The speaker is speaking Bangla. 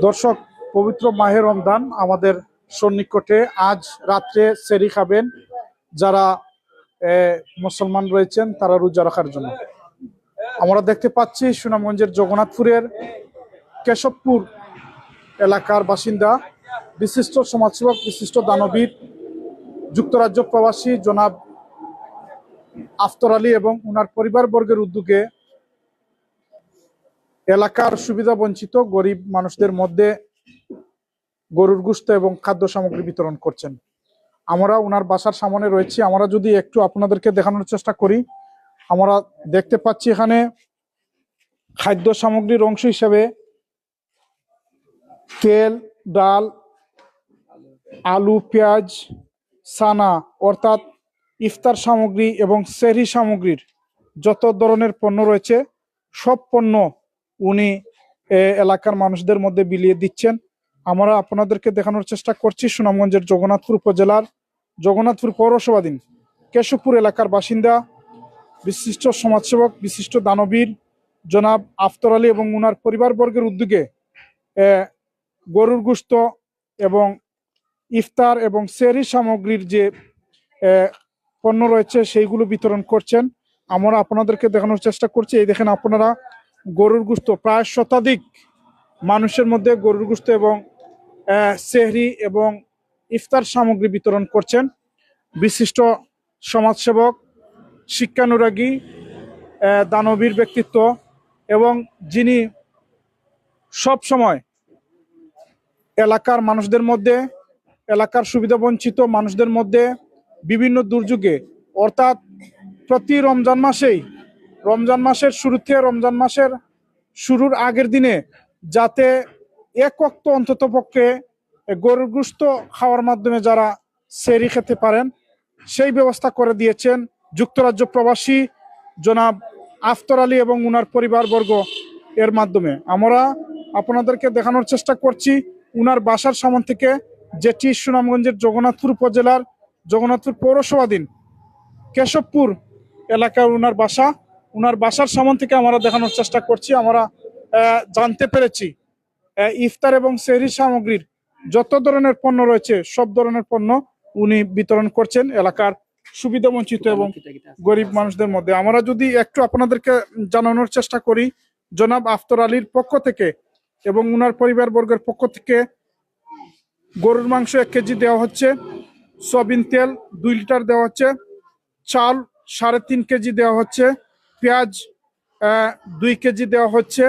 দর্শক, পবিত্র মাহে রমজান আমাদের সন্নিকটে। আজ রাত্রে সেরি খাবেন যারা মুসলমান রয়েছেন, তারা রোজা রাখার জন্য। আমরা দেখতে পাচ্ছি সুনামগঞ্জের জগন্নাথপুরের কেশবপুর এলাকার বাসিন্দা, বিশিষ্ট সমাজসেবক, বিশিষ্ট দানবীর, যুক্তরাজ্য প্রবাসী জনাব আফতর আলী এবং ওনার পরিবারবর্গের উদ্যোগে এলাকার সুবিধা বঞ্চিত গরিব মানুষদের মধ্যে গরুর গোশত এবং খাদ্য সামগ্রী বিতরণ করছেন। আমরা ওনার বাসার সামনে রয়েছি। আমরা যদি একটু আপনাদেরকে দেখানোর চেষ্টা করি, আমরা দেখতে পাচ্ছি এখানে খাদ্য সামগ্রীর অংশ হিসেবে তেল, ডাল, আলু, পেঁয়াজ, সানা অর্থাৎ ইফতার সামগ্রী এবং সেহরি সামগ্রীর যত ধরনের পণ্য রয়েছে সব পণ্য উনি এলাকার মানুষদের মধ্যে বিলিয়ে দিচ্ছেন। আমরা আপনাদেরকে দেখানোর চেষ্টা করছি সুনামগঞ্জের জগন্নাথপুর উপজেলার জগন্নাথপুর পৌরসভাধীন কেশবপুর এলাকার বাসিন্দা, বিশিষ্ট সমাজসেবক, বিশিষ্ট দানবীর জনাব আফতর আলী এবং ওনার পরিবারবর্গের উদ্যোগে গরুর গোশত এবং ইফতার এবং সেহরি সামগ্রীর যে পণ্য রয়েছে সেইগুলো বিতরণ করছেন। আমরা আপনাদেরকে দেখানোর চেষ্টা করছি। এই দেখেন আপনারা, গরুর গোশত প্রায় শতাধিক মানুষের মধ্যে গরুর গোশত এবং সেহরি এবং ইফতার সামগ্রী বিতরণ করছেন বিশিষ্ট সমাজসেবক, শিক্ষানুরাগী, দানবীর ব্যক্তিত্ব এবং যিনি সব সময় এলাকার মানুষদের মধ্যে, এলাকার সুবিধা বঞ্চিত মানুষদের মধ্যে বিভিন্ন দুর্যোগে, অর্থাৎ প্রতি রমজান মাসের শুরুতে, রমজান মাসের শুরুর আগের দিনে যাতে এক ওয়াক্ত অন্তত পক্ষে গরুর গোশত খাওয়ার মাধ্যমে যারা সেহরি খেতে পারেন সেই ব্যবস্থা করে দিয়েছেন যুক্তরাজ্য প্রবাসী জনাব আফতর আলী এবং উনার পরিবারবর্গ এর মাধ্যমে। আমরা আপনাদেরকে দেখানোর চেষ্টা করছি উনার বাসার সামনে থেকে, যেটি সুনামগঞ্জের জগন্নাথপুর উপজেলার জগন্নাথপুর পৌরসভাধীন কেশবপুর এলাকায় উনার বাসার সামনে থেকে আমরা দেখানোর চেষ্টা করছি। আমরা জানতে পেরেছি ইফতার এবং সেহরি সামগ্রীর যত ধরনের পণ্য রয়েছে সব ধরনের পণ্য উনি বিতরণ করছেন এলাকার সুবিধা বঞ্চিত এবং গরিব মানুষদের মধ্যে। আমরা যদি একটু আপনাদেরকে জানানোর চেষ্টা করি, জনাব আফতর আলীর পক্ষ থেকে এবং উনার পরিবারবর্গের পক্ষ থেকে গরুর মাংস 1 কেজি দেওয়া হচ্ছে, সয়াবিন তেল 2 লিটার দেওয়া হচ্ছে, চাল 3.5 কেজি দেওয়া হচ্ছে, পেঁয়াজ 2 কেজি দেওয়া হচ্ছে।